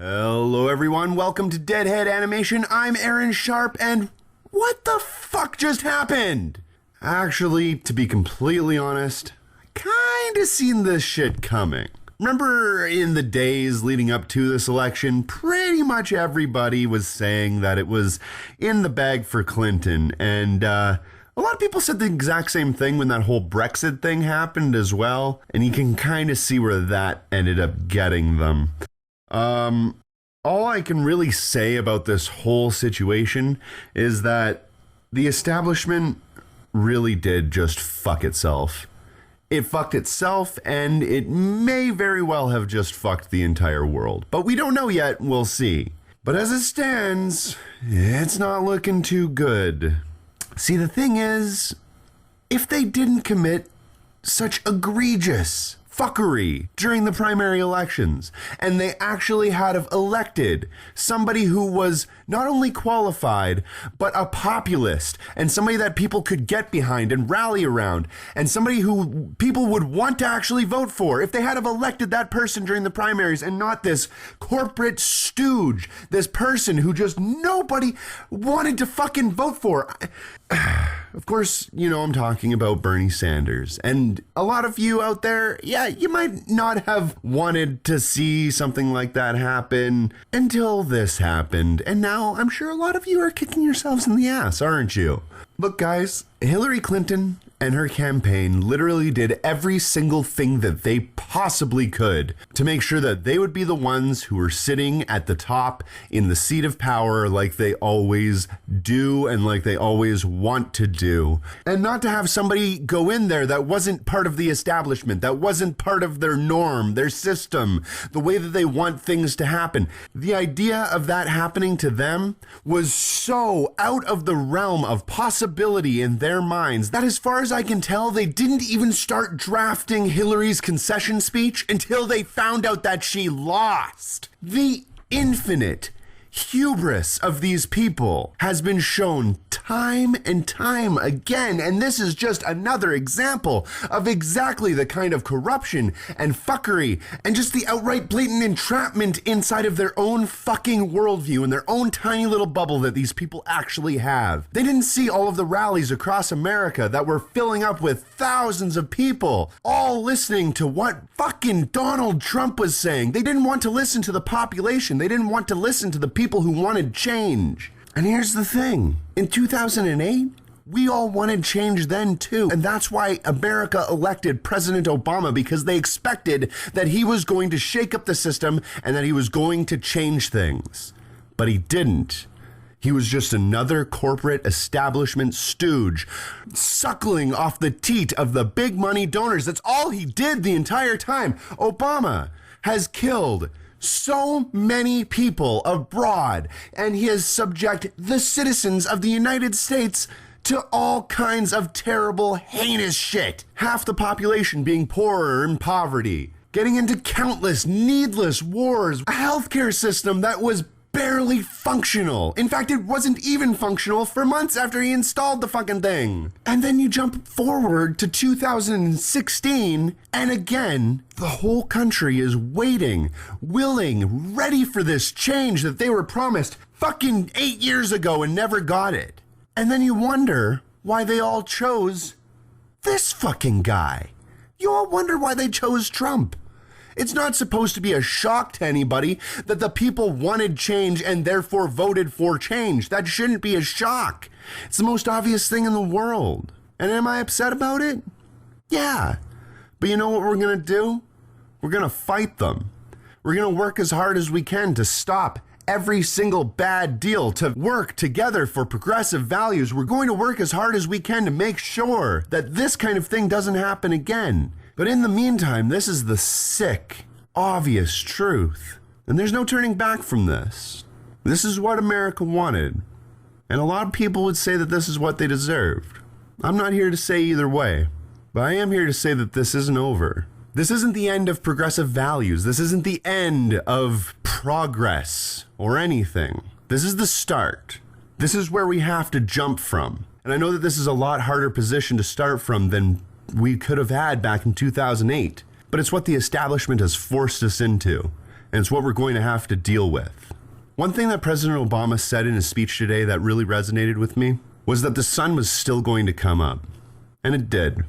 Hello everyone, welcome to Deadhead Animation. I'm Aaron Sharp, and what the fuck just happened? Actually, to be completely honest, I kinda seen this shit coming. Remember in the days leading up to this election, pretty much everybody was saying that it was in the bag for Clinton, and a lot of people said the exact same thing when that whole Brexit thing happened as well, and you can kind of see where that ended up getting them. All I can really say about this whole situation is that the establishment really did just fuck itself. It fucked itself, and it may very well have just fucked the entire world. But we don't know yet, we'll see. But as it stands, it's not looking too good. See, the thing is, if they didn't commit such egregious fuckery during the primary elections, and they actually had have elected somebody who was not only qualified, but a populist, and somebody that people could get behind and rally around, and somebody who people would want to actually vote for, if they had have elected that person during the primaries and not this corporate stooge, this person who just nobody wanted to fucking vote for. Of course, you know I'm talking about Bernie Sanders, and a lot of you out there, yeah, you might not have wanted to see something like that happen until this happened, and now I'm sure a lot of you are kicking yourselves in the ass, aren't you? Look, guys, Hillary Clinton and her campaign literally did every single thing that they possibly could to make sure that they would be the ones who were sitting at the top in the seat of power like they always do and like they always want to do. And not to have somebody go in there that wasn't part of the establishment, that wasn't part of their norm, their system, the way that they want things to happen. The idea of that happening to them was so out of the realm of possibility in their minds that, as far as I can tell, they didn't even start drafting Hillary's concession speech until they found out that she lost. The infinite hubris of these people has been shown time and time again, and this is just another example of exactly the kind of corruption and fuckery and just the outright blatant entrapment inside of their own fucking worldview and their own tiny little bubble that these people actually have. They didn't see all of the rallies across America that were filling up with thousands of people all listening to what fucking Donald Trump was saying. They didn't want to listen to the population. They didn't want to listen to the people who wanted change. And here's the thing. In 2008, we all wanted change then too. And that's why America elected President Obama, because they expected that he was going to shake up the system and that he was going to change things. But he didn't. He was just another corporate establishment stooge, suckling off the teat of the big money donors. That's all he did the entire time. Obama has killed so many people abroad, and he has subject the citizens of the United States to all kinds of terrible, heinous shit. Half the population being poorer in poverty, getting into countless needless wars, a healthcare system that was barely functional. In fact, it wasn't even functional for months after he installed the fucking thing. And then you jump forward to 2016, and again, the whole country is waiting, willing, ready for this change that they were promised fucking 8 years ago and never got it. And then you wonder why they all chose this fucking guy. You all wonder why they chose Trump. It's not supposed to be a shock to anybody that the people wanted change and therefore voted for change. That shouldn't be a shock. It's the most obvious thing in the world. And am I upset about it? Yeah. But you know what we're going to do? We're going to fight them. We're going to work as hard as we can to stop every single bad deal, to work together for progressive values. We're going to work as hard as we can to make sure that this kind of thing doesn't happen again. But in the meantime, this is the sick, obvious truth. And there's no turning back from this. This is what America wanted. And a lot of people would say that this is what they deserved. I'm not here to say either way, but I am here to say that this isn't over. This isn't the end of progressive values. This isn't the end of progress or anything. This is the start. This is where we have to jump from. And I know that this is a lot harder position to start from than we could have had back in 2008, but it's what the establishment has forced us into. and it's what we're going to have to deal with. One thing that President Obama said in his speech today that really resonated with me was that the sun was still going to come up. And it did.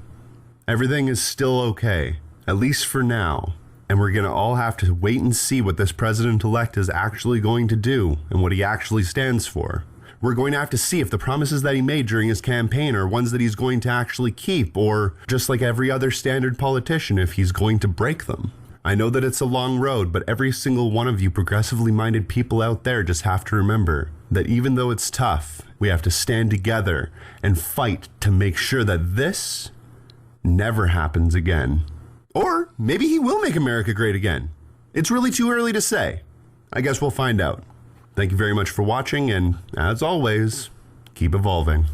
Everything is still okay, at least for now. And we're going to all have to wait and see what this president-elect is actually going to do and what he actually stands for. We're going to have to see if the promises that he made during his campaign are ones that he's going to actually keep, or just like every other standard politician, if he's going to break them. I know that it's a long road, but every single one of you progressively minded people out there just have to remember that even though it's tough, we have to stand together and fight to make sure that this never happens again. Or maybe he will make America great again. It's really too early to say. I guess we'll find out. Thank you very much for watching, and as always, keep evolving.